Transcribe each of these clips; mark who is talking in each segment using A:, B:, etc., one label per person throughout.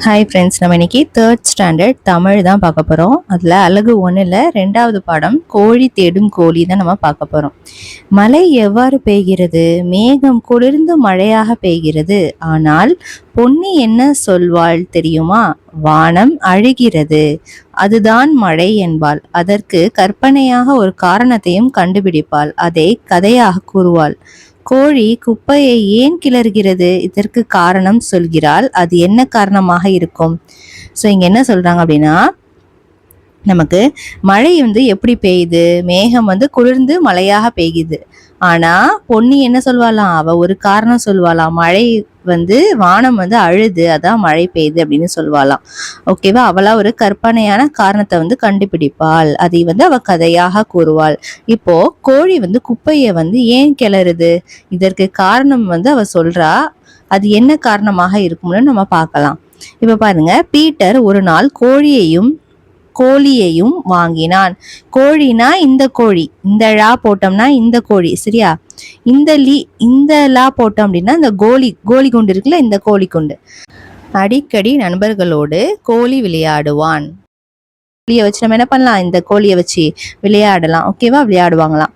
A: Hi friends, நம்ம இன்னைக்கு third standard Tamil தான் பார்க்க போகிறோம். அதில் அழகு 1ல் 2வது பாடம் கோழி தேடும் கோழி தான் நம்ம பார்க்க போகிறோம். மழை எவ்வாறு பெய்கிறது? மேகம் குளிர்ந்து மழையாக பெய்கிறது. ஆனால் பொன்னி என்ன சொல்வாள் தெரியுமா? வானம் அழுகிறது, அதுதான் மழை என்பாள். அதற்கு கற்பனையாக ஒரு காரணத்தையும் கண்டுபிடிப்பாள். அதை கதையாக கூறுவாள். கோழி குப்பையை ஏன் கிளறுகிறது? இதற்கு காரணம் சொல்கிறாள். அது என்ன காரணமாக இருக்கும்? ஸோ இங்க என்ன சொல்றாங்க அப்படின்னா, நமக்கு மழை எப்படி பெய்யுது? மேகம் குளிர்ந்து மழையாக பெய்யுது. ஆனா பொன்னி என்ன சொல்வாளாம்? அவ ஒரு காரணம் சொல்வாளாம். மழை வானம் அழுது, அதான் மழை பெய்யுது அப்படின்னு சொல்வாளாம். ஓகேவா? அவளா ஒரு கற்பனையான காரணத்தை கண்டுபிடிப்பாள். அதை அவ கதையாக கூறுவாள். இப்போ கோழி குப்பையை ஏன் கிளறுது? இதற்கு காரணம் அவ சொல்றா. அது என்ன காரணமாக இருக்கும்னு நம்ம பார்க்கலாம். இப்ப பாருங்க, பீட்டர் ஒரு நாள் கோழியையும் வாங்கினான். கோழினா இந்த கோழி, இந்த ழா போட்டோம்னா இந்த கோழி, சரியா? இந்த லா போட்டோம் அப்படின்னா இந்த கோழி குண்டு இருக்குல்ல, இந்த கோழி குண்டு. அடிக்கடி நண்பர்களோடு கோழி விளையாடுவான். கோழியை வச்சு நம்ம என்ன பண்ணலாம்? இந்த கோழியை வச்சு விளையாடலாம். ஓகேவா? விளையாடுவாங்களாம்.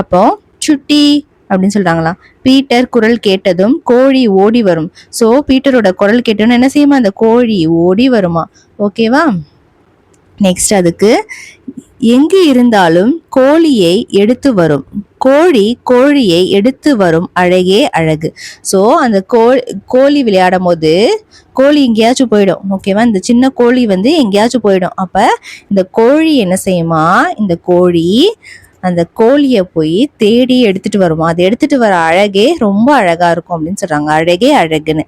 A: அப்போ சுட்டி அப்படின்னு சொல்றாங்களாம். பீட்டர் குரல் கேட்டதும் கோழி ஓடி வரும். சோ பீட்டரோட குரல் கேட்டோன்னு என்ன செய்யுமா? அந்த கோழி ஓடி வருமா. ஓகேவா? நெக்ஸ்ட், அதுக்கு எங்கு இருந்தாலும் கோழியை எடுத்து வரும். கோழியை எடுத்து வரும் அழகே அழகு. ஸோ அந்த கோழி விளையாடும் போது கோழி எங்கேயாச்சும் போயிடும். ஓகேவா? இந்த சின்ன கோழி எங்கேயாச்சும் போயிடும். அப்ப இந்த கோழி என்ன செய்யுமா? இந்த கோழி அந்த கோழியை போய் தேடி எடுத்துட்டு வருமா. அது எடுத்துட்டு வர அழகே ரொம்ப அழகா இருக்கும் அப்படின்னு சொல்றாங்க. அழகே அழகுன்னு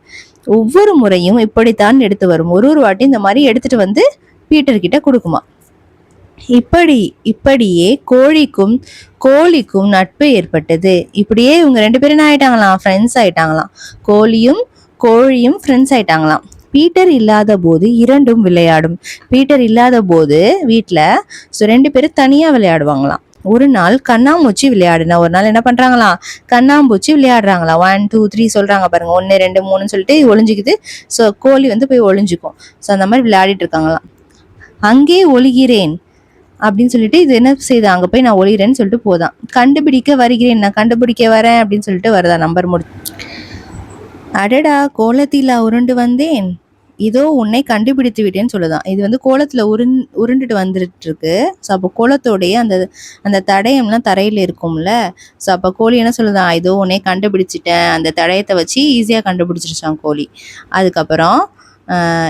A: ஒவ்வொரு முறையும் இப்படித்தான் எடுத்து வரும். ஒரு வாட்டி இந்த மாதிரி எடுத்துட்டு பீட்டர் கிட்ட கொடுக்குமா. இப்படியே கோழிக்கும் நட்பு ஏற்பட்டது. இப்படியே இவங்க 2 பேரும் என்ன ஆயிட்டாங்களாம்? ஃப்ரெண்ட்ஸ் ஆயிட்டாங்களாம். கோழியும் ஃப்ரெண்ட்ஸ் ஆயிட்டாங்களாம். பீட்டர் இல்லாத போது இரண்டும் விளையாடும். பீட்டர் இல்லாத போது வீட்டுல 2 பேரும் தனியா விளையாடுவாங்களாம். ஒரு நாள் கண்ணாமூச்சி விளையாடுனா. ஒரு நாள் என்ன பண்றாங்களாம்? கண்ணாம்பூச்சி விளையாடுறாங்களாம். 1 2 3 சொல்றாங்க பாருங்க. 1 2 3 சொல்லிட்டு ஒளிஞ்சுக்குது. ஸோ கோழி போய் ஒளிஞ்சுக்கும். ஸோ அந்த மாதிரி விளையாடிட்டு இருக்காங்களாம். அங்கே ஒளிகிறேன் அப்படின்னு சொல்லிட்டு இது என்ன செய்யுது? அங்க போய் நான் ஒளிகிறேன்னு சொல்லிட்டு போதான். கண்டுபிடிக்க வருகிறேன், நான் கண்டுபிடிக்க வரேன் அப்படின்னு சொல்லிட்டு வருதா. நம்பர் அடடா, கோலத்தில உருண்டு வந்தேன், இதோ உன்னை கண்டுபிடித்து விட்டேன்னு சொல்லுதான். இது கோலத்துல உருண்டுட்டு வந்துட்டு இருக்கு. ஸோ அப்போ கோலத்தோடைய அந்த தடயம்லாம் தரையில இருக்கும்ல. ஸோ அப்போ கோழி என்ன சொல்லுதான்? இதோ உன்னை கண்டுபிடிச்சிட்டேன். அந்த தடயத்தை வச்சு ஈஸியா கண்டுபிடிச்சிருச்சான் கோழி. அதுக்கப்புறம்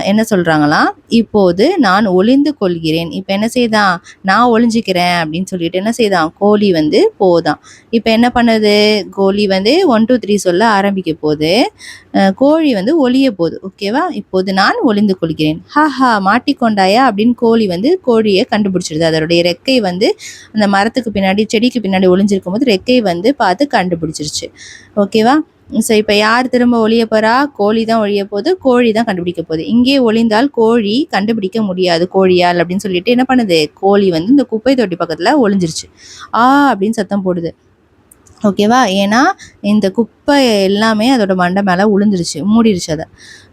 A: என்ன சொல்றாங்களாம்? இப்போது நான் ஒளிந்து கொள்கிறேன். இப்ப என்ன செய்தான்? நான் ஒளிஞ்சுக்கிறேன் அப்படின்னு சொல்லிட்டு என்ன செய்தான்? கோழி போதான். இப்ப என்ன பண்ணுது? கோழி 1 2 3 சொல்ல ஆரம்பிக்க போது. கோழி ஒளிய போகுது. ஓகேவா? இப்போது நான் ஒளிந்து கொள்கிறேன். ஹாஹா, மாட்டிக்கொண்டாயா அப்படின்னு கோழி கோழியை கண்டுபிடிச்சிருது. அதோடைய ரெக்கை அந்த மரத்துக்கு பின்னாடி, செடிக்கு பின்னாடி ஒளிஞ்சிருக்கும் போது ரெக்கை பார்த்து கண்டுபிடிச்சிருச்சு. ஓகேவா? ஸோ இப்போ யார் திரும்ப ஒளிய போறா? கோழி தான் ஒழிய போகுது. கோழி தான் கண்டுபிடிக்க போகுது. இங்கே ஒளிந்தால் கோழி கண்டுபிடிக்க முடியாது கோழியால் அப்படின்னு சொல்லிட்டு என்ன பண்ணுது? கோழி இந்த குப்பை தொட்டி பக்கத்துல ஒளிஞ்சிருச்சு. அப்படின்னு சத்தம் போடுது. ஓகேவா? ஏன்னா இந்த குப்பை எல்லாமே அதோட மண்டை மேல விழுந்துருச்சு, மூடிருச்சு. அதை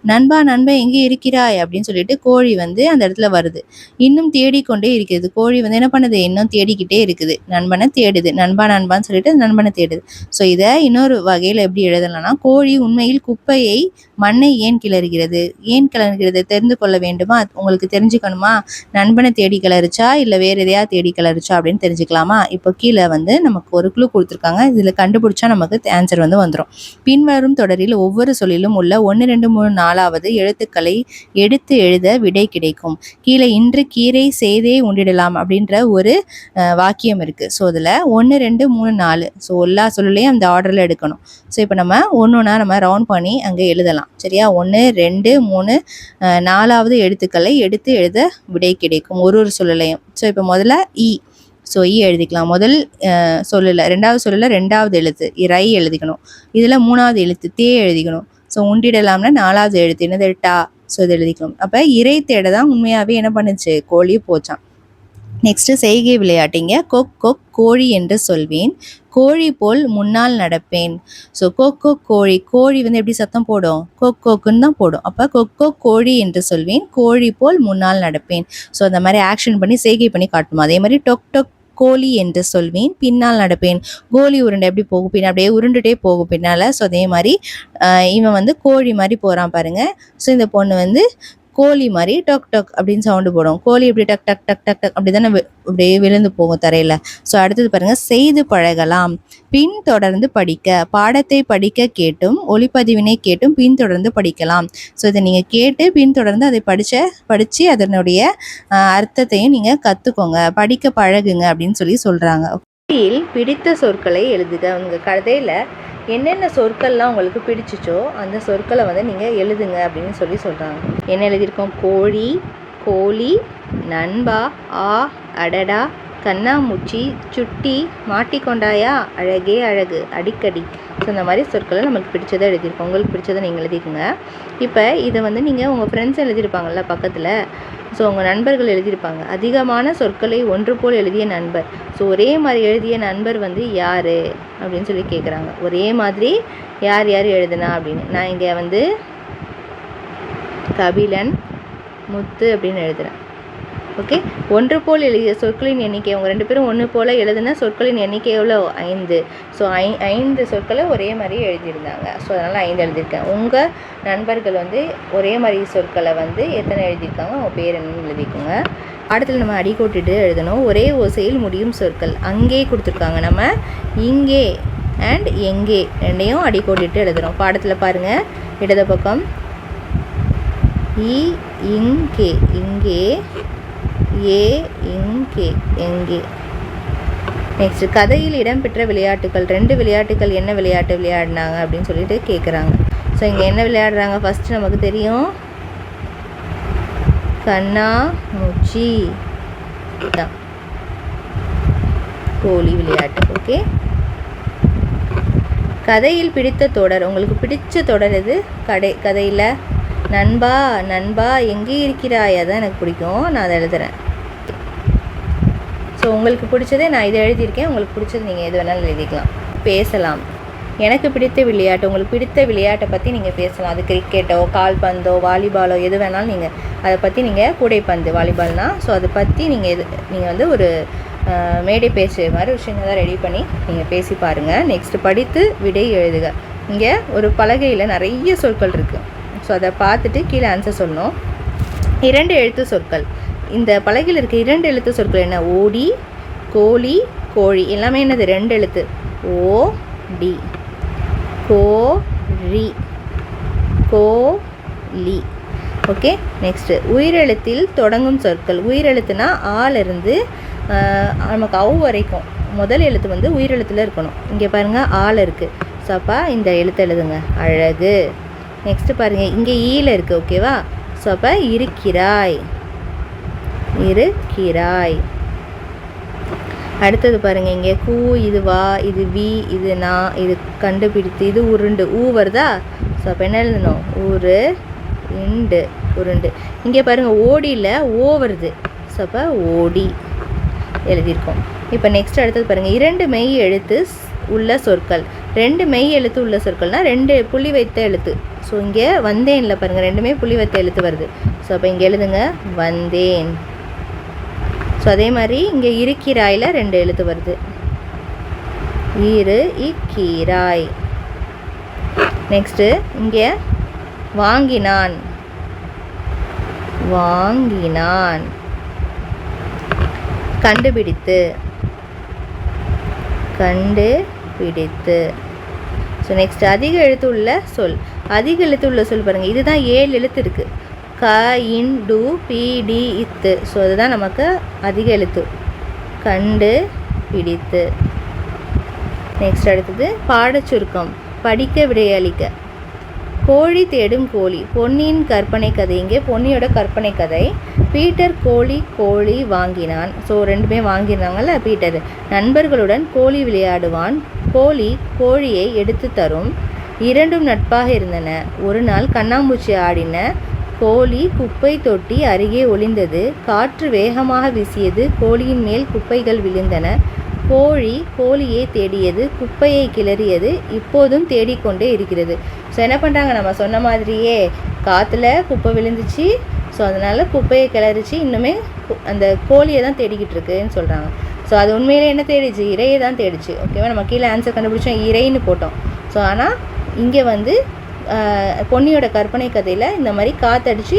A: நண்பா எங்கே இருக்கிறாய் அப்படின்னு சொல்லிட்டு கோழி அந்த இடத்துல வருது. இன்னும் தேடிக்கொண்டே இருக்குது. கோழி என்ன பண்ணுது? இன்னும் தேடிக்கிட்டே இருக்குது. நண்பனை தேடுது. நண்பான்னு சொல்லிட்டு நண்பனை தேடுது. ஸோ இதை இன்னொரு வகையில் எப்படி எழுதலாம்னா, கோழி உண்மையில் குப்பையை மண்ணை ஏன் கிளறுகிறது தெரிந்து கொள்ள வேண்டுமா? உங்களுக்கு தெரிஞ்சுக்கணுமா? நண்பனை தேடி கிளறிச்சா இல்லை வேற எதையா தேடி கிளறிச்சா அப்படின்னு தெரிஞ்சுக்கலாமா? இப்போ கீழே நமக்கு ஒரு க்ளூ கொடுத்துருக்காங்க. இதில் கண்டுபிடிச்சா நமக்கு ஆன்சர் வந்துடும். பின்வரும் தொடரில் ஒவ்வொரு சொல்லிலும் உள்ள 1 2 3 4வது எழுத்துக்களை எடுத்து எழுத விடை கிடைக்கும். கீழே இன்று கீரை செய்தே உண்டிடலாம் அப்படின்ற ஒரு வாக்கியம் இருக்கு. ஸோ அதில் 1 2 3 4 ஸோ எல்லா சொல்லையும் அந்த ஆர்டரில் எடுக்கணும். ஸோ இப்போ நம்ம ஒன்றுனா நம்ம ரவுண்ட் பண்ணி அங்கே எழுதலாம். சரியா? 1 2 3 4வது எழுத்துக்களை எடுத்து எழுத விடை கிடைக்கும் ஒரு சொல்லலையும். ஸோ இப்போ முதல்ல ஸோ எழுதிக்கலாம். முதல் சொல்லல, 2வது சொல்லல 2வது எழுத்து ரை எழுதிக்கணும். இதில் 3வது எழுத்து தே எழுதிக்கணும். ஸோ உண்டிடலாம்னா 4வது எழுத்து என்னது? டா. ஸோ இது எழுதிக்கணும். அப்போ இறை தேட தான் உண்மையாகவே என்ன பண்ணுச்சு? கோழி போச்சான். நெக்ஸ்ட்டு செய்கை விளையாட்டிங்க. கொக் கொக் கோழி என்று சொல்வேன், கோழி போல் முன்னால் நடப்பேன். ஸோ கொக் கொக் கோழி, கோழி வந்து எப்படி சத்தம் போடும்? கொக் கொக்குன்னு தான் போடும். அப்போ கொக் கொக் கோழி என்று சொல்வேன், கோழி போல் முன்னால் நடப்பேன். ஸோ அந்த மாதிரி ஆக்ஷன் பண்ணி செய்கை பண்ணி காட்டணும். அதே மாதிரி டொக் டொக் கோழி என்று சொல்வேன், பின்னால் நடப்பேன். கோலி உருண்டை எப்படி போகும்? பின்ன அப்படியே உருண்டுட்டே போகும் பின்னால். ஸோ அதே மாதிரி இவன் வந்து கோழி மாதிரி போகிறான் பாருங்கள். ஸோ இந்த பொண்ணு வந்து கோழி மாதிரி டொக் டொக் அப்படின்னு சவுண்டு போடும். கோழி இப்படி டக் டக் டக் டக் டக் அப்படி தானே அப்படியே விழுந்து போகும் தரையில். ஸோ அடுத்தது பாருங்கள், செய்து பழகலாம். பின் தொடர்ந்து படிக்க, பாடத்தை படிக்க கேட்டும் ஒளிப்பதிவினை கேட்டும் பின் தொடர்ந்து படிக்கலாம். ஸோ இதை நீங்கள் கேட்டு பின் தொடர்ந்து அதை படித்து அதனுடைய அர்த்தத்தையும் நீங்கள் கற்றுக்கோங்க, படிக்க பழகுங்க அப்படின்னு சொல்கிறாங்க. பிடித்த சொற்களை எழுதுக. உங்கள் கதையில் என்னென்ன சொற்கள்லாம் உங்களுக்கு பிடிச்சிச்சோ அந்த சொற்களை வந்து நீங்கள் எழுதுங்க அப்படின்னு சொல்கிறாங்க. என்ன எழுதியிருக்கோம்? கோழி, கோழி, நண்பா, ஆ, அடடா, கண்ணாமூச்சி, சுட்டி, மாட்டிக்கொண்டாயா, அழகே அழகு, அடிக்கடி. ஸோ இந்த மாதிரி சொற்களை நமக்கு பிடிச்சதை எழுதியிருக்கோம். உங்களுக்கு பிடிச்சதை நீங்கள் எழுதிக்கோங்க. இப்போ இதை வந்து நீங்கள் உங்கள் ஃப்ரெண்ட்ஸ் எழுதியிருப்பாங்கள்ல பக்கத்தில், ஸோ உங்கள் நண்பர்கள் எழுதியிருப்பாங்க. அதிகமான சொற்களை ஒன்று போல் எழுதிய நண்பர். ஸோ ஒரே மாதிரி எழுதிய நண்பர் வந்து யார் அப்படின்னு கேட்குறாங்க. ஒரே மாதிரி யார் யார் எழுதுனா அப்படின்னு. நான் இங்கே வந்து கபிலன், முத்து அப்படின்னு எழுதுகிறேன். ஓகே, ஒன்று போல் எழுதிய சொற்களின் எண்ணிக்கை, அவங்க 2 பேரும் ஒன்று போல் எழுதுனா சொற்களின் எண்ணிக்கை எவ்வளோ? 5. ஸோ 5 சொற்களை ஒரே மாதிரி எழுதியிருந்தாங்க. ஸோ அதனால் 5 எழுதியிருக்கேன். உங்கள் நண்பர்கள் வந்து ஒரே மாதிரி சொற்களை வந்து எத்தனை எழுதியிருக்காங்க, அவங்க பேர் என்னன்னு எழுதிக்கோங்க. பாடத்தில் நம்ம அடிக்கோட்டிட்டு எழுதணும். ஒரே ஓசையில் முடியும் சொற்கள். அங்கே கொடுத்துருக்காங்க, நம்ம இங்கே அண்ட் எங்கே ரெண்டையும் அடிக்கோட்டிட்டு எழுதுகிறோம். பாடத்தில் பாருங்கள், இடது பக்கம் இங்கே, இங்கே, ஏ, இங்கே, எங்கே. நெக்ஸ்ட், கதையில் இடம்பெற்ற விளையாட்டுகள். 2 விளையாட்டுகள் என்ன விளையாட்டு விளையாடினாங்க அப்படின்னு சொல்லிட்டு கேட்குறாங்க. ஸோ இங்கே என்ன விளையாடுறாங்க? ஃபஸ்ட்டு நமக்கு தெரியும், கண்ணாமூச்சி தான் கோழி விளையாட்டு. ஓகே, கதையில் பிடித்த தொடர். உங்களுக்கு பிடிச்ச தொடர் எது? கதையில் நண்பா, நண்பா எங்கே இருக்கிறாய், அதான் எனக்கு பிடிக்கும், நான் அதை எழுதுகிறேன். ஸோ உங்களுக்கு பிடிச்சதே நான் இதை எழுதியிருக்கேன். உங்களுக்கு பிடிச்சது நீங்கள் எது வேணாலும் எழுதிக்கலாம். பேசலாம். எனக்கு பிடித்த விளையாட்டு. உங்களுக்கு பிடித்த விளையாட்டை பற்றி நீங்கள் பேசலாம். அது கிரிக்கெட்டோ, கால்பந்தோ, வாலிபாலோ, எது வேணாலும் நீங்கள் அதை பற்றி நீங்கள் கூடைப்பந்து, வாலிபால்னா, ஸோ அதை பற்றி நீங்கள் வந்து ஒரு மேடை பேச்சு மாதிரி விஷயங்கள்தான் ரெடி பண்ணி நீங்கள் பேசி பாருங்கள். நெக்ஸ்ட்டு, படித்து விடை எழுதுக. இங்கே ஒரு பலகையில் நிறைய சொற்கள் இருக்குது. ஸோ அதை பார்த்துட்டு கீழே ஆன்சர் சொல்லணும். 2 எழுத்து சொற்கள். இந்த பலகையில் இருக்க 2 எழுத்து சொற்கள் என்ன? ஓடி, கோழி, கோழி, எல்லாமே என்னது? 2 எழுத்து. ஓ டி, கோழி, கோழி. ஓகே, நெக்ஸ்ட்டு, உயிரெழுத்தில் தொடங்கும் சொற்கள். உயிரெழுத்துனா ஆலிருந்து நமக்கு அவு வரைக்கும் முதல் எழுத்து வந்து உயிரெழுத்தில் இருக்கணும். இங்கே பாருங்கள், ஆள் இருக்குது. ஸோ அப்போ இந்த எழுத்து எழுதுங்க. அழகு. நெக்ஸ்ட்டு பாருங்கள், இங்கே ஈல இருக்குது. ஓகேவா? ஸோ அப்போ இருக்கிறாய், இருக்கிறாய். அடுத்தது பாருங்கள், இங்கே கூ, இது வா, இது வி, இது நான், இது கண்டுபிடித்து, இது உருண்டு, ஊ வருதா? ஸோ அப்போ என்ன எழுதணும்? ஊரு, இண்டு, உருண்டு. இங்கே பாருங்கள், ஓடியில் ஓ வருது. ஸோ அப்போ ஓடி எழுதியிருக்கோம். இப்போ நெக்ஸ்ட் அடுத்தது பாருங்கள், 2 மெய் எழுத்து உள்ள சொற்கள். 2 மெய் எழுத்து உள்ள சொற்கள்னால் 2 புள்ளி வைத்த எழுத்து. ஸோ இங்கே வந்தேனில் பாருங்கள், 2மே புள்ளி வைத்த எழுத்து வருது. ஸோ அப்போ இங்கே எழுதுங்க, வந்தேன். ஸோ அதே மாதிரி இங்கே இருக்கிறாயில் 2 எழுத்து வருது. இக்கீராய். நெக்ஸ்ட்டு இங்கே வாங்கினான், வாங்கினான். கண்டுபிடித்து, கண்டுபிடித்து. ஸோ நெக்ஸ்ட், அதிக எழுத்து உள்ள சொல். அதிக எழுத்து உள்ள சொல் பாருங்கள், இதுதான் 7 எழுத்து இருக்குது. க, இன், டு, பி, டி, இத்து. ஸோ அதுதான் நமக்கு அதிக எழுத்து. கண்டு பிடித்து. நெக்ஸ்ட் அடுத்தது, பாடச்சுருக்கம். படிக்க விடையளிக்க. கோழி தேடும் கோழி. பொன்னியின் கற்பனை கதை. இங்கே பொன்னியோட கற்பனை கதை. பீட்டர் கோழி வாங்கினான். ஸோ 2மே வாங்கினாங்கல்ல பீட்டர். நண்பர்களுடன் கோழி விளையாடுவான். கோழியை எடுத்து தரும். 2ம் நட்பாக இருந்தன. ஒரு நாள் கண்ணாமூச்சி ஆடின. கோழி குப்பை தொட்டி அருகே ஒளிந்தது. காற்று வேகமாக வீசியது. கோழியின் மேல் குப்பைகள் விழுந்தன. கோழி கோழியை தேடியது. குப்பையை கிளறியது. இப்போதும் தேடிக்கொண்டே இருக்கிறது. ஸோ என்ன பண்ணுறாங்க, நம்ம சொன்ன மாதிரியே காற்றுல குப்பை விழுந்துச்சு. ஸோ அதனால் குப்பையை கிளறிச்சு. இன்னுமே அந்த கோழியை தான் தேடிக்கிட்டு இருக்குன்னு சொல்கிறாங்க. ஸோ அது உண்மையிலே என்ன தேடிச்சு? இறையை தான் தேடிச்சு. ஓகேவா, நம்ம கீழே ஆன்சர் கண்டுபிடிச்சோம், இறைன்னு போட்டோம். ஸோ ஆனால் இங்கே வந்து பொன்னியோட கற்பனை கதையில் இந்த மாதிரி காற்றடிச்சு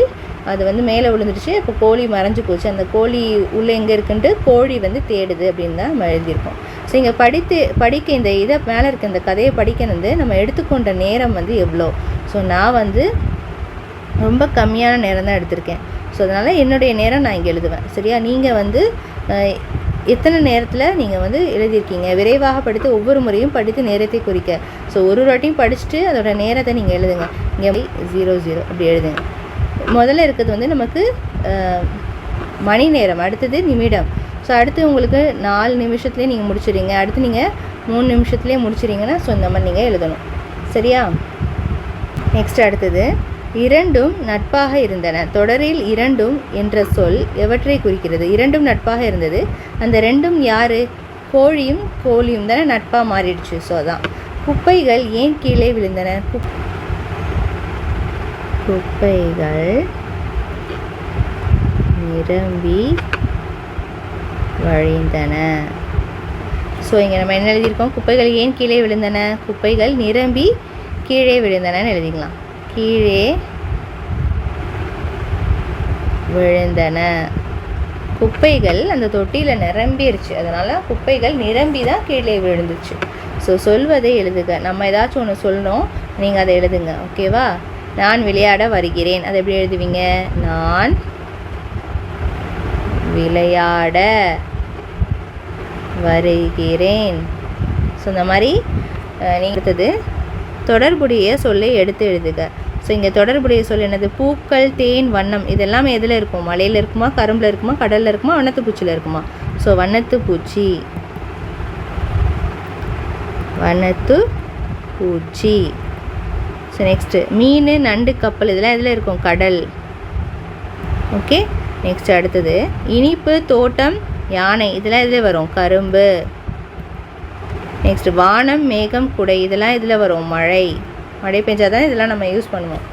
A: அது வந்து மேலே விழுந்துடுச்சு. இப்போ கோழி மறைஞ்சு போச்சு. அந்த கோழி உள்ளே எங்கே இருக்குன்ட்டு கோழி வந்து தேடுது அப்படின்னு தான் நம்ம எழுதியிருக்கோம். ஸோ இங்கே படிக்க இந்த இதை மேலே இருக்க இந்த கதையை படிக்கணுந்து நம்ம எடுத்துக்கொண்ட நேரம் வந்து எவ்வளோ? ஸோ நான் வந்து ரொம்ப கம்மியான நேரம் தான் எடுத்திருக்கேன். ஸோ அதனால் என்னுடைய நேரம் நான் இங்கே எழுதுவேன். சரியா, நீங்கள் வந்து எத்தனை நேரத்தில் நீங்கள் வந்து எழுதியிருக்கீங்க? விரைவாக படித்து ஒவ்வொரு முறையும் படித்து நேரத்தை குறிக்க. ஸோ ஒரு வாட்டியும் படிச்சுட்டு அதோட நேரத்தை நீங்கள் எழுதுங்க. இங்கே 00 அப்படி எழுதுங்க. முதல்ல இருக்கிறது வந்து நமக்கு மணி நேரம், அடுத்தது நிமிடம். ஸோ அடுத்து உங்களுக்கு 4 நிமிஷத்துலேயே நீங்கள் முடிச்சிடுங்க. அடுத்து நீங்கள் 3 நிமிஷத்துலேயே முடிச்சிடுங்கன்னா ஸோ இந்த மாதிரி நீங்கள் எழுதணும். சரியா, நெக்ஸ்ட் அடுத்தது இரண்டும் நட்பாக இருந்தன. தொடரில் இரண்டும் என்ற சொல் எவற்றை குறிக்கிறது? இரண்டும் நட்பாக இருந்தது. அந்த ரெண்டும் யார்? கோழியும் கோழியும் தானே நட்பாக மாறிடுச்சு. ஸோ அதான். குப்பைகள் ஏன் கீழே விழுந்தன? குப்பைகள் நிரம்பி வழிந்தன. ஸோ இங்கே நம்ம என்ன எழுதியிருக்கோம்? குப்பைகள் ஏன் கீழே விழுந்தன? குப்பைகள் நிரம்பி கீழே விழுந்தனன்னு எழுதிக்கலாம். கீழே விழுந்தன. குப்பைகள் அந்த தொட்டியில் நிரம்பிடுச்சு. அதனால் குப்பைகள் நிரம்பி தான் கீழே விழுந்துச்சு. ஸோ சொல்வதை எழுதுக. நம்ம ஏதாச்சும் ஒன்று சொல்லணும், நீங்கள் அதை எழுதுங்க. ஓகேவா, நான் விளையாட வருகிறேன். அதை எப்படி எழுதுவீங்க? நான் விளையாட வருகிறேன். ஸோ இந்த மாதிரி நீங்கள் எடுத்தது தொடர்புடைய சொல்லை எடுத்து எழுதுக. ஸோ இங்கே தொடர்புடைய சொல் என்னது? பூக்கள், தேன், வண்ணம். இதெல்லாம் எதில் இருக்கும்? மலையில் இருக்குமா, கரும்பில் இருக்குமா, கடலில் இருக்குமா, வண்ணத்து பூச்சியில் இருக்குமா? ஸோ வண்ணத்து பூச்சி. வண்ணத்து பூச்சி. ஸோ நெக்ஸ்ட்டு மீன், நண்டு, கப்பல் இதெல்லாம் எதில் இருக்கும்? கடல். ஓகே, நெக்ஸ்ட் அடுத்தது இனிப்பு, தோட்டம், யானை இதெல்லாம் எதில் வரும்? கரும்பு. நெக்ஸ்ட் வானம், மேகம், குடை இதெல்லாம் இதில் வரும்? மழை. மழை பெஞ்சால் தான் இதெல்லாம் நம்ம யூஸ் பண்ணுவோம்.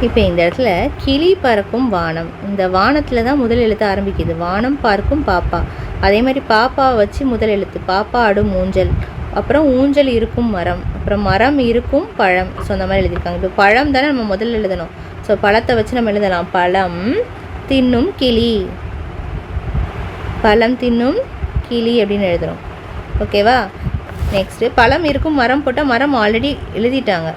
A: இப்போ இந்த இடத்துல கிளி பறக்கும் வானம். இந்த வானத்தில் தான் முதல் எழுத்து ஆரம்பிக்குது. வானம் பார்க்கும் பாப்பா. அதே மாதிரி பாப்பாவை வச்சு முதல் எழுத்து. பாப்பா ஆடும் ஊஞ்சல். அப்புறம் ஊஞ்சல் இருக்கும் மரம். அப்புறம் மரம் இருக்கும் பழம். ஸோ அந்த மாதிரி எழுதியிருக்காங்க. இப்போ பழம் தானே நம்ம முதல்ல எழுதணும். ஸோ பழத்தை வச்சு நம்ம எழுதலாம். பழம் தின்னும் கிளி. பழம் தின்னும் கிளி அப்படின்னு எழுதுகிறோம். ஓகேவா, நெக்ஸ்ட்டு பழம் இருக்கும் மரம் போட்டால் மரம் ஆல்ரெடி எழுதிட்டாங்க.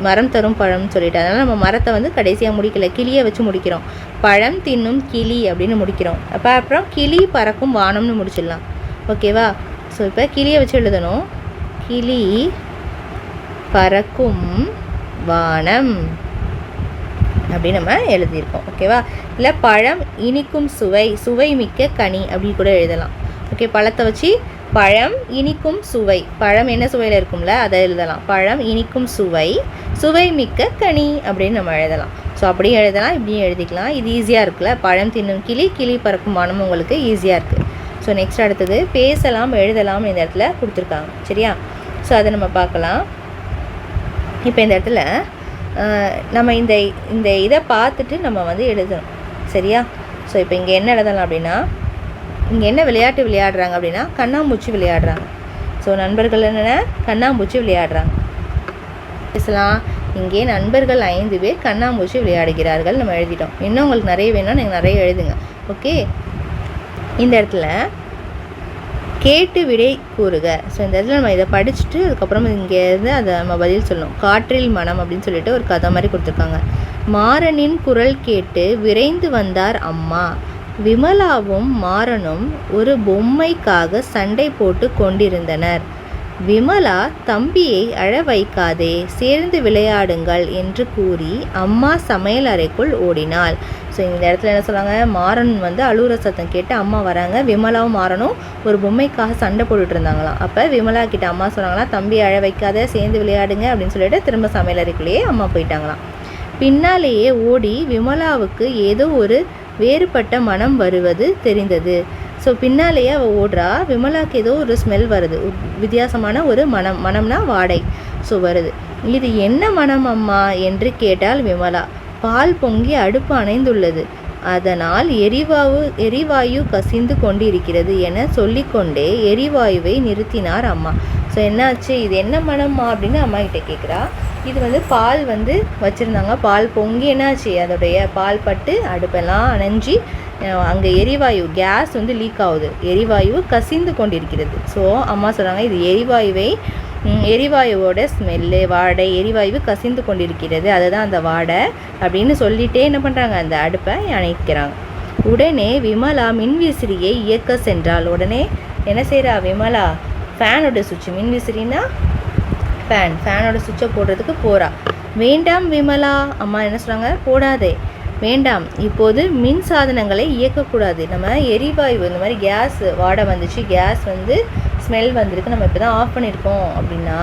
A: மரம் தரும் பழம்னு சொல்லிட்டு. அதனால் நம்ம மரத்தை வந்து கடைசியாக முடிக்கல, கிளியை வச்சு முடிக்கிறோம். பழம் தின்னும் கிளி அப்படின்னு முடிக்கிறோம். அப்புறம் கிளி பறக்கும் வானம்னு முடிச்சிடலாம். ஓகேவா, ஸோ இப்போ கிளியை வச்சு எழுதணும். கிளி பறக்கும் வானம் அப்படி நம்ம எழுதியிருக்கோம். ஓகேவா, இல்லை பழம் இனிக்கும் சுவை, சுவை மிக்க கனி அப்படி கூட எழுதலாம். ஓகே, பழத்தை வச்சு பழம் இனிக்கும் சுவை. பழம் என்ன சுவையில் இருக்கும்ல அதை எழுதலாம். பழம் இனிக்கும் சுவை, சுவை மிக்க கனி அப்படின்னு நம்ம எழுதலாம். ஸோ அப்படியும் எழுதலாம், இப்படியும் எழுதிக்கலாம். இது ஈஸியாக இருக்குல்ல. பழம் தின்னும் கிளி, கிளி பறக்கும் வானம் உங்களுக்கு ஈஸியாக இருக்குது. ஸோ நெக்ஸ்ட் அடுத்தது பேசலாம், எழுதலாம் இந்த இடத்துல கொடுத்துருக்காங்க. சரியா, ஸோ அதை நம்ம பார்க்கலாம். இப்போ இந்த இடத்துல நம்ம இந்த இதை பார்த்துட்டு நம்ம வந்து எழுதணும். சரியா, ஸோ இப்போ இங்கே என்ன எழுதலாம் அப்படின்னா, இங்கே என்ன விளையாட்டு விளையாடுறாங்க அப்படின்னா கண்ணாமூச்சி விளையாடுறாங்க. ஸோ நண்பர்கள் என்னென்ன கண்ணாமூச்சி விளையாடுறாங்க. பேசலாம். இங்கே நண்பர்கள் 5 பேர் கண்ணாமூச்சி விளையாடுகிறார்கள் நம்ம எழுதிட்டோம். இன்னும் உங்களுக்கு நிறைய வேணும்னா நீங்கள் நிறைய எழுதுங்க. ஓகே, இந்த இடத்துல கேட்டு விடை கூறுக. ஸோ இந்த இடத்துல நம்ம இதை படிச்சுட்டு அதுக்கப்புறம் இங்கேருந்து அதை நம்ம பதில் சொல்லணும். காற்றில் மனம் அப்படின்னு சொல்லிட்டு ஒரு கதை மாதிரி கொடுத்துருக்காங்க. மாறனின் குரல் கேட்டு விரைந்து வந்தார் அம்மா. விமலாவும் மாறனும் ஒரு பொம்மைக்காக சண்டை போட்டு கொண்டிருந்தனர். விமலா தம்பியை அழ வைக்காதே, சேர்ந்து விளையாடுங்கள் என்று கூறி அம்மா சமையல் அறைக்குள் ஓடினாள். ஸோ இந்த இடத்துல என்ன சொல்கிறாங்க, மாறன் வந்து அழுகுற சத்தம் கேட்டு அம்மா வராங்க. விமலாவும் மாறனும் ஒரு பொம்மைக்காக சண்டை போட்டுட்டு இருந்தாங்களாம். அப்போ விமலா கிட்ட அம்மா சொன்னாங்களா, தம்பி அழ வைக்காத, சேர்ந்து விளையாடுங்க அப்படின்னு சொல்லிட்டு திரும்ப சமையல் அறைக்குள்ளேயே அம்மா போயிட்டாங்களாம். பின்னாலேயே ஓடி விமலாவுக்கு ஏதோ ஒரு வேறுபட்ட மனம் வருவது தெரிந்தது. ஸோ பின்னாலேயே அவள் ஓடுறா, விமலாவுக்கு ஏதோ ஒரு ஸ்மெல் வருது, வித்தியாசமான ஒரு மனம்னா வாடை. ஸோ வருது. இது என்ன மனம் அம்மா என்று கேட்டால் விமலா. பால் பொங்கி அடுப்பு அணைந்துள்ளது, அதனால் எரிவாயு கசிந்து கொண்டிருக்கிறது என சொல்லிக்கொண்டே எரிவாயுவை நிறுத்தினார் அம்மா. ஸோ என்னாச்சு, இது என்ன மனம்மா அப்படின்னு அம்மா கிட்ட கேட்குறா. இது பால் வச்சுருந்தாங்க, பால் பொங்கி என்னாச்சு, அதோடைய பால் பட்டு அடுப்பெல்லாம் அணைஞ்சி அங்கே எரிவாயு கேஸ் லீக் ஆகுது, எரிவாயு கசிந்து கொண்டிருக்கிறது. ஸோ அம்மா சொல்கிறாங்க, இது எரிவாயுவோட ஸ்மெல்லு, வாடை, எரிவாயு கசிந்து கொண்டிருக்கிறது, அதுதான் அந்த வாடை அப்படின்னு சொல்லிட்டே என்ன பண்ணுறாங்க, அந்த அடுப்பை அணைக்கிறாங்க. உடனே விமலா மின்விசிறியை இயக்க சென்றாள். உடனே என்ன செய்கிறா விமலா, ஃபேனோட சுவிட்ச், மின்விசிறினா ஃபேனோட சுவிட்சை போடுறதுக்கு போகிறா. வேண்டாம் விமலா, அம்மா என்ன சொல்கிறாங்க, போடாதே, வேண்டாம், இப்போது மின் சாதனங்களை இயக்கக்கூடாது. நம்ம எரிவாயு இந்த மாதிரி கேஸ் வாடை வந்துச்சு, கேஸ் ஸ்மெல் வந்திருக்கு, நம்ம இப்போ தான் ஆஃப் பண்ணியிருக்கோம் அப்படின்னா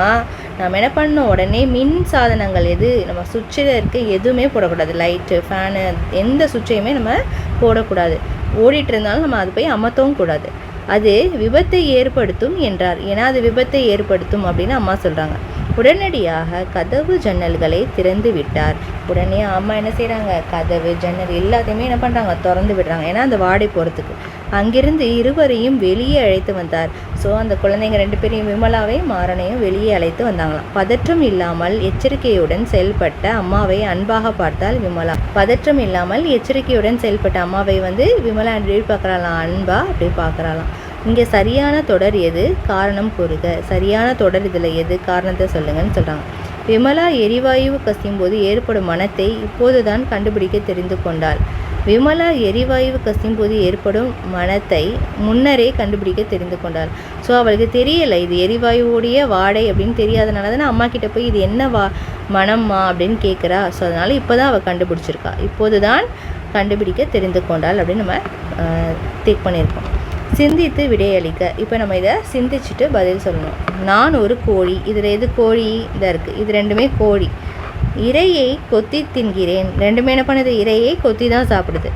A: நம்ம என்ன பண்ணணும், உடனே மின் சாதனங்கள் எது நம்ம சுவிட்சில் இருக்க எதுவுமே போடக்கூடாது, லைட்டு, ஃபேனு, எந்த சுவிட்சையுமே நம்ம போடக்கூடாது. ஓடிட்டு இருந்தாலும் நம்ம அது போய் அமர்த்தவும் கூடாது, அது விபத்தை ஏற்படுத்தும் என்றார். ஏன்னா அது விபத்தை ஏற்படுத்தும் அப்படின்னு அம்மா சொல்கிறாங்க. உடனடியாக கதவு ஜன்னல்களை திறந்து விட்டார். உடனே அம்மா என்ன செய்கிறாங்க, கதவு ஜன்னல் எல்லாத்தையுமே என்ன பண்ணுறாங்க, திறந்து விடுறாங்க, ஏன்னா அந்த வாடை போகிறதுக்கு. அங்கிருந்து இருவரையும் வெளியே அழைத்து வந்தார். ஸோ அந்த குழந்தைங்க 2 பேரையும், விமலாவையும் மாறனையும் வெளியே அழைத்து வந்தாங்களாம். பதற்றம் இல்லாமல் எச்சரிக்கையுடன் செயல்பட்ட அம்மாவை அன்பாக பார்த்தால் விமலா. பதற்றம் இல்லாமல் எச்சரிக்கையுடன் செயல்பட்ட அம்மாவை விமலா எப்படி பார்க்குறாளாம், அன்பா அப்படி பார்க்குறாளாம். இங்கே சரியான தொடர் எது, காரணம் கூறுக. சரியான தொடர் இதில் எது, காரணத்தை சொல்லுங்கன்னு சொல்கிறாங்க. விமலா எரிவாயு கசியும் போது ஏற்படும் மனத்தை இப்போதுதான் கண்டுபிடிக்க தெரிந்து கொண்டாள். விமலா எரிவாயு கசியும் போது ஏற்படும் மனத்தை முன்னரே கண்டுபிடிக்க தெரிந்து கொண்டாள். ஸோ அவளுக்கு தெரியலை இது எரிவாயுவோடைய வாடை அப்படின்னு தெரியாதனால தானே அம்மா கிட்ட போய் இது என்ன மனம்மா அப்படின்னு கேட்குறா. ஸோ அதனால் இப்போ தான் அவள் கண்டுபிடிச்சிருக்கா, இப்போது தான் கண்டுபிடிக்க தெரிந்து கொண்டாள் அப்படின்னு நம்ம திங்க் பண்ணியிருக்கோம். சிந்தித்து விடையளிக்க. இப்போ நம்ம இதை சிந்திச்சுட்டு பதில் சொல்லணும். நான் ஒரு கோழி, இதில் எது கோழி, இதாக இருக்குது, இது ரெண்டுமே கோழி. இரையை கொத்தி தின்கிறேன், ரெண்டுமே என்ன பண்ணுது, இரையை கொத்தி தான் சாப்பிடுது.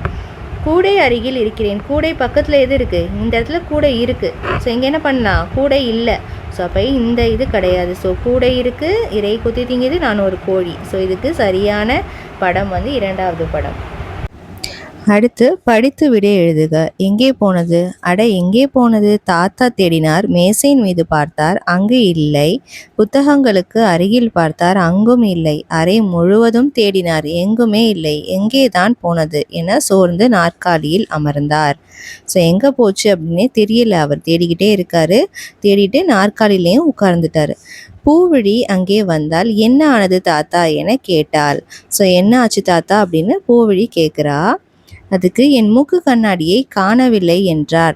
A: கூடை அருகில் இருக்கிறேன், கூடை பக்கத்தில் எது இருக்குது, இந்த இடத்துல கூடை இருக்குது. ஸோ இங்கே என்ன பண்ணலாம், கூடை இல்லை. ஸோ அப்போ இந்த இது கிடையாது. ஸோ கூடை இருக்குது, இரையை கொத்தி திங்குது, நான் ஒரு கோழி. ஸோ இதுக்கு சரியான படம் 2வது படம். அடுத்து படித்து விடை எழுதுக. எங்கே போனது, அட எங்கே போனது, தாத்தா தேடினார், மேசையின் மீது பார்த்தார், அங்கு இல்லை. புத்தகங்களுக்கு அருகில் பார்த்தார், அங்கும் இல்லை. அறை முழுவதும் தேடினார், எங்குமே இல்லை. எங்கேதான் போனது என சோர்ந்து நாற்காலியில் அமர்ந்தார். ஸோ எங்கே போச்சு அப்படின்னே தெரியல, அவர் தேடிக்கிட்டே இருக்காரு. தேடிட்டு நாற்காலிலையும் உட்கார்ந்துட்டாரு. பூவிழி அங்கே வந்தால் என்ன ஆனது தாத்தா என கேட்டாள். ஸோ என்ன ஆச்சு தாத்தா அப்படின்னு பூவிழி கேட்குறா. அதுக்கு என் மூக்கு கண்ணாடியை காணவில்லை என்றார்.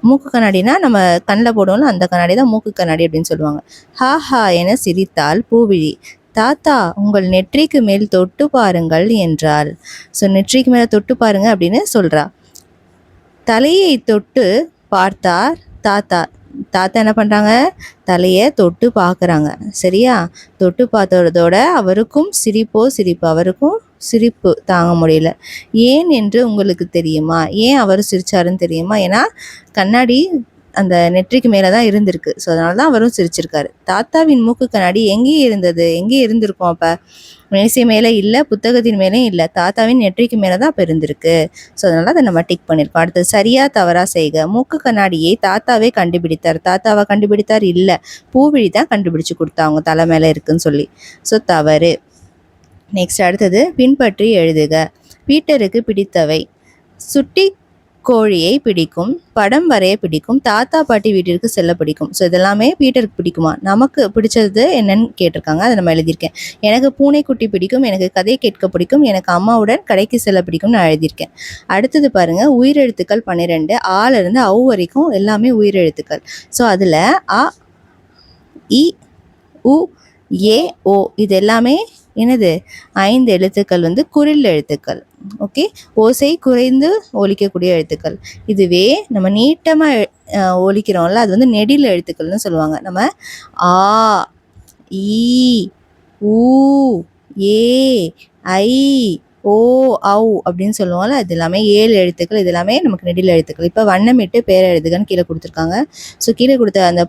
A: மூக்கு கண்ணாடினா நம்ம கண்ணில் போடுவோம்ல, அந்த கண்ணாடி தான் மூக்கு கண்ணாடி அப்படின்னு சொல்லுவாங்க. ஹா என சிரித்தாள் பூவிழி. தாத்தா உங்கள் நெற்றிக்கு மேல் தொட்டு பாருங்கள் என்றாள். ஸோ நெற்றிக்கு மேலே தொட்டு பாருங்க அப்படின்னு சொல்கிறா. தலையை தொட்டு பார்த்தார் தாத்தா. தாத்தா என்ன பண்ணுறாங்க, தலையை தொட்டு பார்க்குறாங்க. சரியா, தொட்டு பார்த்ததோட அவருக்கும் சிரிப்பு, அவருக்கும் சிரிப்பு தாங்க முடியல. ஏன் என்று உங்களுக்கு தெரியுமா, ஏன் அவர் சிரிச்சாருன்னு தெரியுமா, ஏன்னா கண்ணாடி அந்த நெற்றிக்கு மேலே தான் இருந்திருக்கு. ஸோ அதனால தான் அவரும் சிரிச்சிருக்காரு. தாத்தாவின் மூக்கு கண்ணாடி எங்கே இருந்தது, எங்கே இருந்திருக்கும், அப்போ மேசை மேலே இல்லை, புத்தகத்தின் மேலே இல்லை, தாத்தாவின் நெற்றிக்கு மேலே தான் அப்போ இருந்திருக்கு. ஸோ அதனால அதை நம்ம டிக் பண்ணியிருக்கோம். அடுத்தது சரியா தவறா செய்க. மூக்கு கண்ணாடியை தாத்தாவே கண்டுபிடித்தார். தாத்தாவை கண்டுபிடித்தார் இல்லை, பூவிழி தான் கண்டுபிடிச்சு கொடுத்தா அவங்க தலை மேலே இருக்குன்னு சொல்லி. ஸோ தவறு. நெக்ஸ்ட் அடுத்தது பின்பற்றி எழுதுக. பீட்டருக்கு பிடித்தவை. சுட்டி கோழியை பிடிக்கும், படம் வரைய பிடிக்கும், தாத்தா பாட்டி வீட்டிற்கு செல்ல பிடிக்கும். ஸோ இதெல்லாமே பீட்டருக்கு பிடிக்குமா, நமக்கு பிடிச்சது என்னன்னு கேட்டிருக்காங்க, அதை நம்ம எழுதியிருக்கேன். எனக்கு பூனைக்குட்டி பிடிக்கும், எனக்கு கதை கேட்க பிடிக்கும், எனக்கு அம்மாவுடன் கடைக்கு செல்ல பிடிக்கும்னு நான் எழுதியிருக்கேன். அடுத்தது பாருங்க, உயிரெழுத்துக்கள் 12, ஆலிருந்து அவு வரைக்கும் எல்லாமே உயிரெழுத்துக்கள். ஸோ அதில் அ, இ, உ, ஏ, ஓ இது எல்லாமே என்னது 5 எழுத்துக்கள் குறில் எழுத்துக்கள். ஓகே, ஓசை குறைந்து ஒலிக்கக்கூடிய எழுத்துக்கள். இதுவே நம்ம நீட்டமாக ஒலிக்கிறோம்ல, அது நெடில் எழுத்துக்கள்னு சொல்லுவாங்க. நம்ம ஆ, ஈ, ஊ, ஏ, ஐ, ஓ, ஔ அப்படின்னு சொல்லுவோம்ல, இது எல்லாமே 7 எழுத்துக்கள். இது எல்லாமே நமக்கு நெடில் எழுத்துக்கள். இப்போ வண்ணமிட்டு பேர் எழுதுகன்னு கீழே கொடுத்துருக்காங்க. ஸோ கீழே கொடுத்த அந்த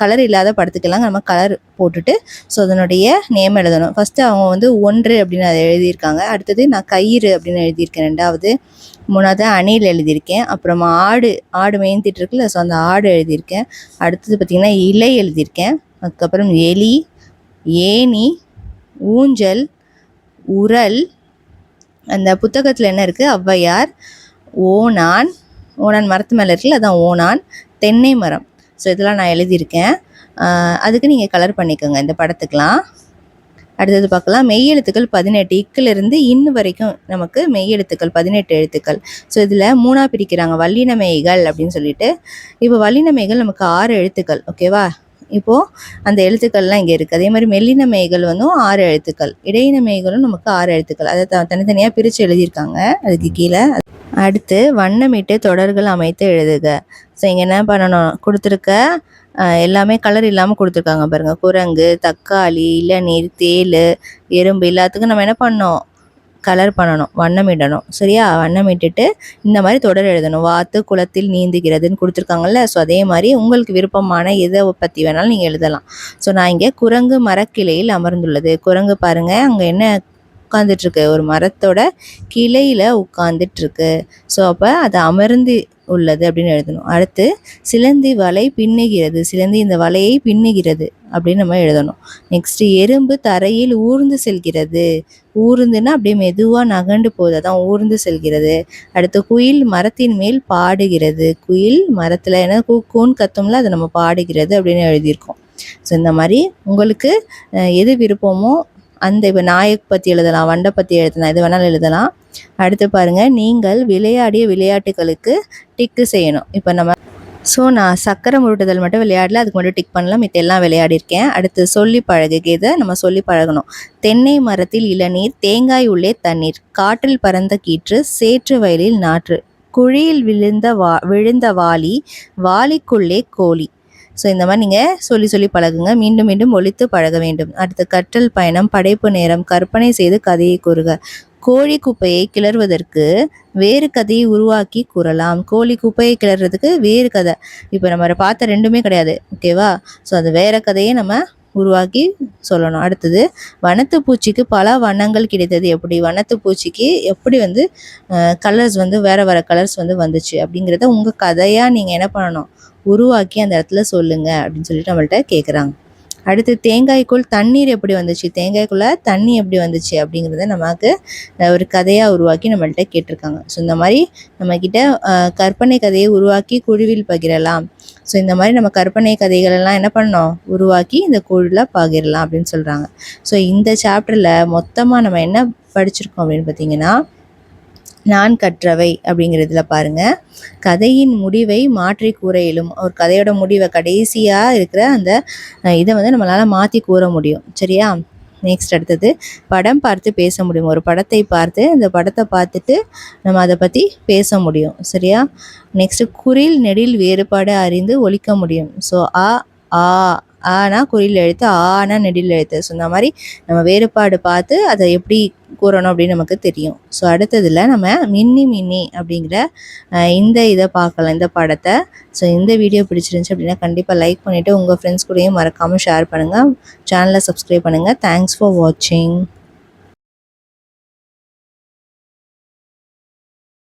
A: கலர் இல்லாத படத்துக்கெல்லாம் நம்ம கலர் போட்டுட்டு ஸோ அதனுடைய நேம் எழுதணும். ஃபஸ்ட்டு அவங்க வந்து 1 அப்படின்னு அதை எழுதியிருக்காங்க. அடுத்தது நான் கயிறு அப்படின்னு எழுதியிருக்கேன். 2வது, 3வது அணில் எழுதியிருக்கேன். அப்புறமா ஆடு மேய்ந்திட்டு இருக்குல்ல, ஸோ அந்த ஆடு எழுதியிருக்கேன். அடுத்தது பார்த்திங்கன்னா இலை எழுதியிருக்கேன். அதுக்கப்புறம் எலி, ஏணி, ஊஞ்சல், உரல், அந்த புத்தகத்தில் என்ன இருக்குது, ஔவையார், ஓணான் மரத்து மேலே இருக்குல்ல, அதான் ஓணான், தென்னை மரம். ஸோ இதெல்லாம் நான் எழுதியிருக்கேன். அதுக்கு நீங்கள் கலர் பண்ணிக்கோங்க இந்த படத்துக்கெலாம். அடுத்தது பார்க்கலாம், மெய்யெழுத்துக்கள் 18. இக்கிலிருந்து இன்னு வரைக்கும் நமக்கு மெய்யெழுத்துக்கள் 18 எழுத்துக்கள். ஸோ இதில் 3ஆக பிரிக்கிறாங்க, வல்லினமெய்கள் அப்படின்னு சொல்லிட்டு. இப்போ வல்லினமெய்கள் நமக்கு 6 எழுத்துக்கள், ஓகேவா. இப்போது அந்த எழுத்துக்கள்லாம் இங்கே இருக்குது. அதே மாதிரி மெல்லினமெய்கள் வந்து 6 எழுத்துக்கள், இடையினமெய்களும் நமக்கு 6 எழுத்துக்கள். அதை தனித்தனியாக பிரித்து எழுதியிருக்காங்க அதுக்கு கீழே. அடுத்து வண்ணமிட்டு தொடர்கள் அமைத்து எழுதுக. ஸோ இங்கே என்ன பண்ணணும், கொடுத்துருக்க எல்லாமே கலர் இல்லாமல் கொடுத்துருக்காங்க பாருங்கள். குரங்கு, தக்காளி, இளநீர், தேள், எறும்பு எல்லாத்துக்கும் நம்ம என்ன பண்ணோம், கலர் பண்ணணும், வண்ணமிடணும். சரியா, வண்ணமிட்டுட்டு இந்த மாதிரி தொடர் எழுதணும். வாத்து குளத்தில் நீந்துகிறதுன்னு கொடுத்துருக்காங்கல்ல, ஸோ அதே மாதிரி உங்களுக்கு விருப்பமான எதை பற்றி வேணாலும் நீங்கள் எழுதலாம். ஸோ நான் இங்கே குரங்கு மரக்கிளையில் அமர்ந்துள்ளது. குரங்கு பாருங்கள், அங்கே என்ன உட்காந்துட்ருக்கு, ஒரு மரத்தோட கிளையில் உட்காந்துட்ருக்கு. ஸோ அப்போ அது அமர்ந்து உள்ளது அப்படின்னு எழுதணும். அடுத்து சிலந்தி வலை பின்னுகிறது, சிலந்தி இந்த வலையை பின்னுகிறது அப்படின்னு நம்ம எழுதணும். நெக்ஸ்ட்டு எறும்பு தரையில் ஊர்ந்து செல்கிறது, ஊர்ந்துன்னா அப்படியே மெதுவாக நகண்டு போகுது, அதான் ஊர்ந்து செல்கிறது. அடுத்து குயில் மரத்தின் மேல் பாடுகிறது, குயில் மரத்தில் என்ன கூன்னு கத்தும்ல, அதை நம்ம பாடுகிறது அப்படின்னு எழுதியிருக்கோம். ஸோ இந்த மாதிரி உங்களுக்கு எது விருப்பமோ அந்த இப்போ நாயை பற்றி எழுதலாம், வண்டை பற்றி எழுதலாம், எது வேணாலும் எழுதலாம். அடுத்து பாருங்கள், நீங்கள் விளையாடிய விளையாட்டுகளுக்கு டிக்கு செய்யணும். இப்போ நம்ம நான் சக்கரம் உருட்டுதல் மட்டும் விளையாடல, அதுக்கு மட்டும் டிக் பண்ணலாம், மித்த எல்லாம் விளையாடிருக்கேன். அடுத்து சொல்லி பழகுகிறத நம்ம சொல்லி பழகணும். தென்னை மரத்தில் இளநீர், தேங்காய் உள்ளே தண்ணீர், காற்றில் பறந்த கீற்று, சேற்று வயலில் நாற்று, குழியில் விழுந்த வாளி, வாளிக்குள்ளே கோழி. ஸோ இந்த மாதிரி நீங்கள் சொல்லி பழகுங்க, மீண்டும் மீண்டும் ஒலித்து பழக வேண்டும். அடுத்து கற்றல் பயணம், படைப்பு நேரம், கற்பனை செய்து கதையை கூறுக. கோழி குப்பையை கிளறுவதற்கு வேறு கதையை உருவாக்கி கூறலாம். கோழி குப்பையை கிளறதுக்கு வேறு கதை, இப்போ நம்ம பார்த்த ரெண்டுமே கிடையாது, ஓகேவா. ஸோ அது வேறு கதையை நம்ம உருவாக்கி சொல்லணும். அடுத்தது வண்ணத்து பூச்சிக்கு பல வண்ணங்கள் கிடைத்தது எப்படி, வண்ணத்து பூச்சிக்கு எப்படி வந்து கலர்ஸ் வந்து வேறு கலர்ஸ் வந்து வந்துச்சு அப்படிங்கிறத உங்கள் கதையாக நீங்கள் என்ன பண்ணணும், உருவாக்கி அந்த இடத்துல சொல்லுங்கள் அப்படின்னு சொல்லிட்டு நம்மள்ட்ட கேட்குறாங்க. அடுத்து தேங்காய்க்குள் தண்ணீர் எப்படி வந்துச்சு, தேங்காய்க்குள்ளே தண்ணி எப்படி வந்துச்சு அப்படிங்கிறத நமக்கு ஒரு கதையாக உருவாக்கி நம்மள்ட்ட கேட்டிருக்காங்க. ஸோ இந்த மாதிரி நம்மக்கிட்ட கற்பனை கதையை உருவாக்கி குழுவில் பகிரலாம். ஸோ இந்த மாதிரி நம்ம கற்பனை கதைகளெல்லாம் என்ன பண்ணோம், உருவாக்கி இந்த குழுவில் பகிரலாம் அப்படின்னு சொல்கிறாங்க. ஸோ இந்த சாப்டரில் மொத்தமாக நம்ம என்ன படிச்சிருக்கோம் அப்படின்னு பார்த்தீங்கன்னா, நான் கற்றவை அப்படிங்கிறதுல பாருங்கள், கதையின் முடிவை மாற்றி கூற இயலும். ஒரு கதையோட முடிவை கடைசியாக இருக்கிற அந்த இதை வந்து நம்மளால் மாற்றி கூற முடியும். சரியா. நெக்ஸ்ட் அடுத்தது படம் பார்த்து பேச முடியும். ஒரு படத்தை பார்த்து அந்த படத்தை பார்த்துட்டு நம்ம அதை பற்றி பேச முடியும். சரியா. நெக்ஸ்ட்டு குறில் நெடில் வேறுபாடு அறிந்து ஒலிக்க முடியும். ஸோ ஆ ஆனா குறில் எழுத்து, ஆனா நெடில் எழுத்து. ஸோ இந்த மாதிரி நம்ம வேறுபாடு பார்த்து அதை எப்படி கூறணும் அப்படின்னு நமக்கு தெரியும். ஸோ அடுத்ததில் நம்ம மின்னி அப்படிங்கிற இந்த இதை பார்க்கலாம், இந்த படத்தை. ஸோ இந்த வீடியோ பிடிச்சிருந்துச்சு அப்படின்னா கண்டிப்பாக லைக் பண்ணிவிட்டு உங்கள் ஃப்ரெண்ட்ஸ் கூடயும் மறக்காமல் ஷேர் பண்ணுங்கள், சேனலை சப்ஸ்கிரைப் பண்ணுங்கள். தேங்க்ஸ் ஃபார் வாட்சிங்.